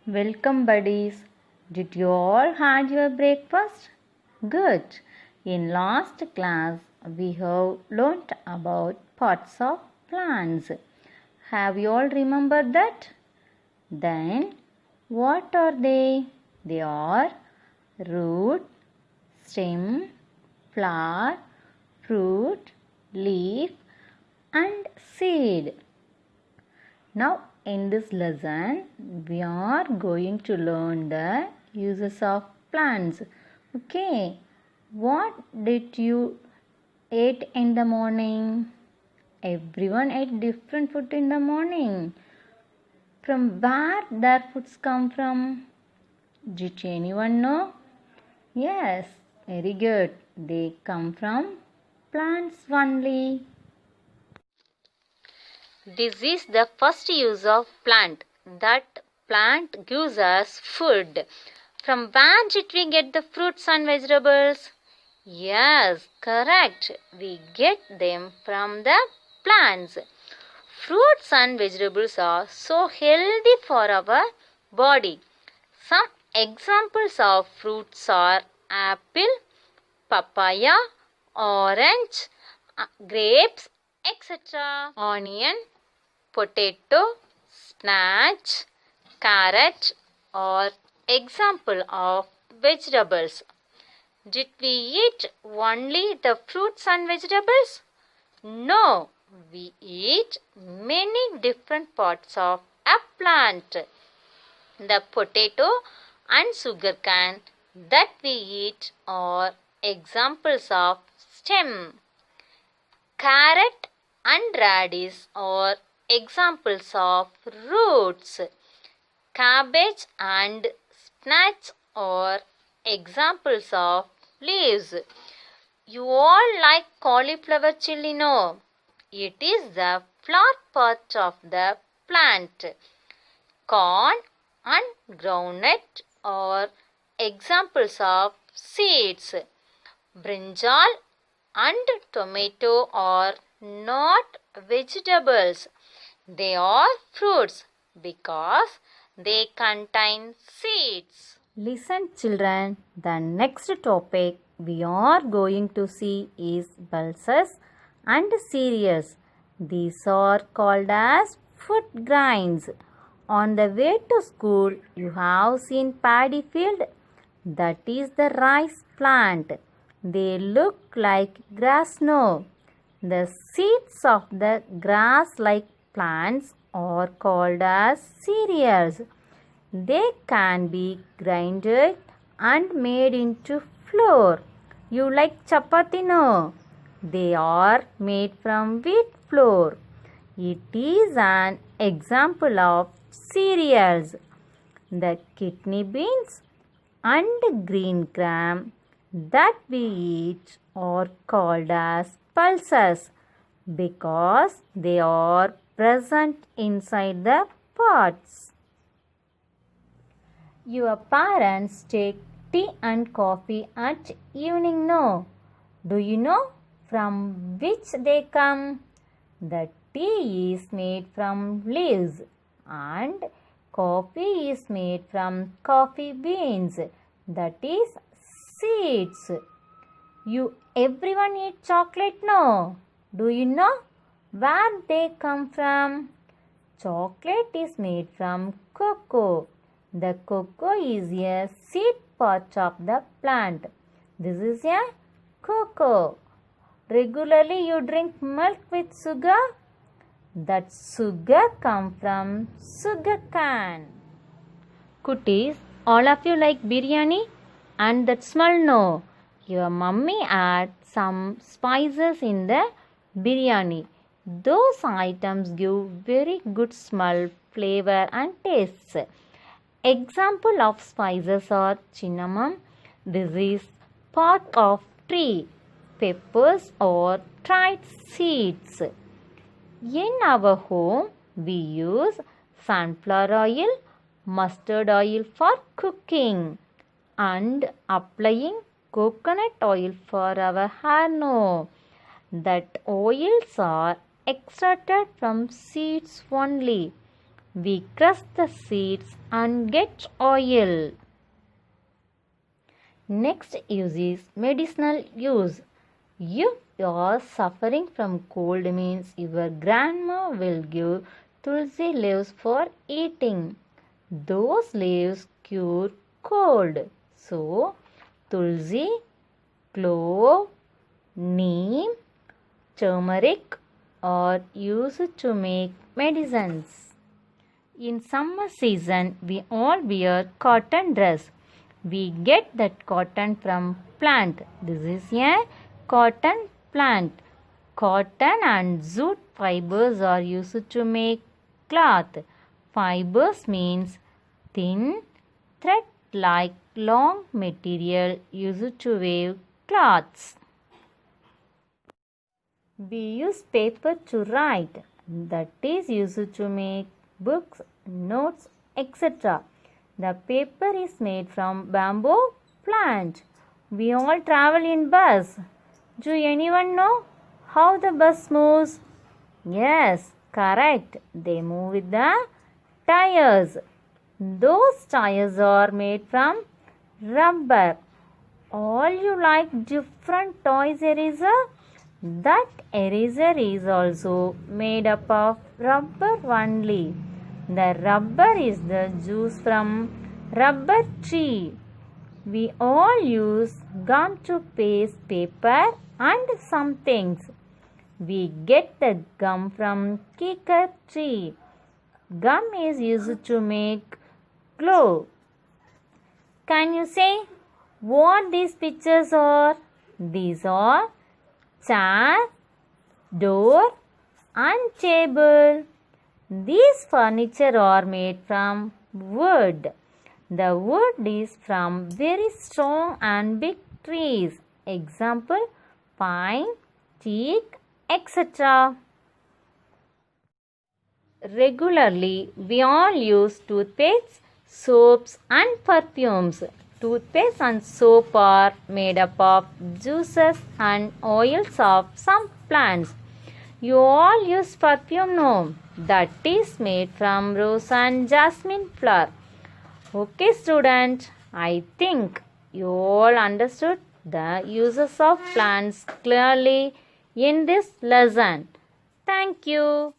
Welcome, buddies. Did you all had your breakfast? Good. In last class, we have learnt about parts of plants. Have you all remembered that? Then, what are they? They are root, stem, flower, fruit, leaf, and seed. Now, in this lesson, we are going to learn the uses of plants. Okay, what did you eat in the morning? Everyone ate different food in the morning. From where their foods come from? Did anyone know? Yes, very good. They come from plants only. This is the first use of plant. That plant gives us food. From where did we get the fruits and vegetables? Yes, correct. We get them from the plants. Fruits and vegetables are so healthy for our body. Some examples of fruits are apple, papaya, orange, grapes, etc. Onion, potato, spinach, carrot are example of vegetables. Did we eat only the fruits and vegetables? No, we eat many different parts of a plant. The potato and sugarcane that we eat are examples of stem. Carrot and radish are examples of roots. Cabbage and spinach are examples of leaves. You all like cauliflower chili, no? It is the flower part of the plant. Corn and groundnut are examples of seeds. Brinjal and tomato are not vegetables. They are fruits because they contain seeds. Listen, children, the next topic we are going to see is pulses and cereals. These are called as food grains. On the way to school, you have seen paddy field. That is the rice plant. They look like grass, no? The seeds of the grass-like plants are called as cereals. They can be grinded and made into flour. You like chapati, no? They are made from wheat flour. It is an example of cereals. The kidney beans and green gram that we eat are called as pulses because they are present inside the pods. Your parents take tea and coffee at evening, no? Do you know from which they come? The tea is made from leaves and coffee is made from coffee beans, that is seeds. Everyone eat chocolate, no? Do you know where they come from? Chocolate is made from cocoa. The cocoa is a seed part of the plant. This is a cocoa. Regularly you drink milk with sugar. That sugar comes from sugar cane. Kutties, all of you like biryani? And that smell, no? Your mummy add some spices in the biryani. Those items give very good smell, flavor and taste. Example of spices are cinnamon. This is part of tree. Peppers or dried seeds. In our home, we use sunflower oil, mustard oil for cooking and applying coconut oil for our hair, no? That oils are extracted from seeds only. We crush the seeds and get oil. Next use is medicinal use. If you are suffering from cold means your grandma will give tulsi leaves for eating. Those leaves cure cold. So, tulsi, clove, neem, turmeric are used to make medicines. In summer season, we all wear cotton dress. We get that cotton from plant. This is a cotton plant. Cotton and jute fibers are used to make cloth. Fibers means thin, thread-like long material used to weave cloths. We use paper to write. That is used to make books, notes, etc. The paper is made from bamboo plant. We all travel in bus. Do anyone know how the bus moves? Yes, correct. They move with the tires. Those tires are made from rubber. All you like different toys eraser? That eraser is also made up of rubber only. The rubber is the juice from rubber tree. We all use gum to paste paper and some things. We get the gum from kikar tree. Gum is used to make glue. Can you say what these pictures are? These are chair, door and table. These furniture are made from wood. The wood is from very strong and big trees. Example, pine, teak, etc. Regularly, we all use toothpaste, soaps and perfumes. Toothpaste and soap are made up of juices and oils of some plants. You all use perfume, no? That is made from rose and jasmine flower. Okay, student, I think you all understood the uses of plants clearly in this lesson. Thank you.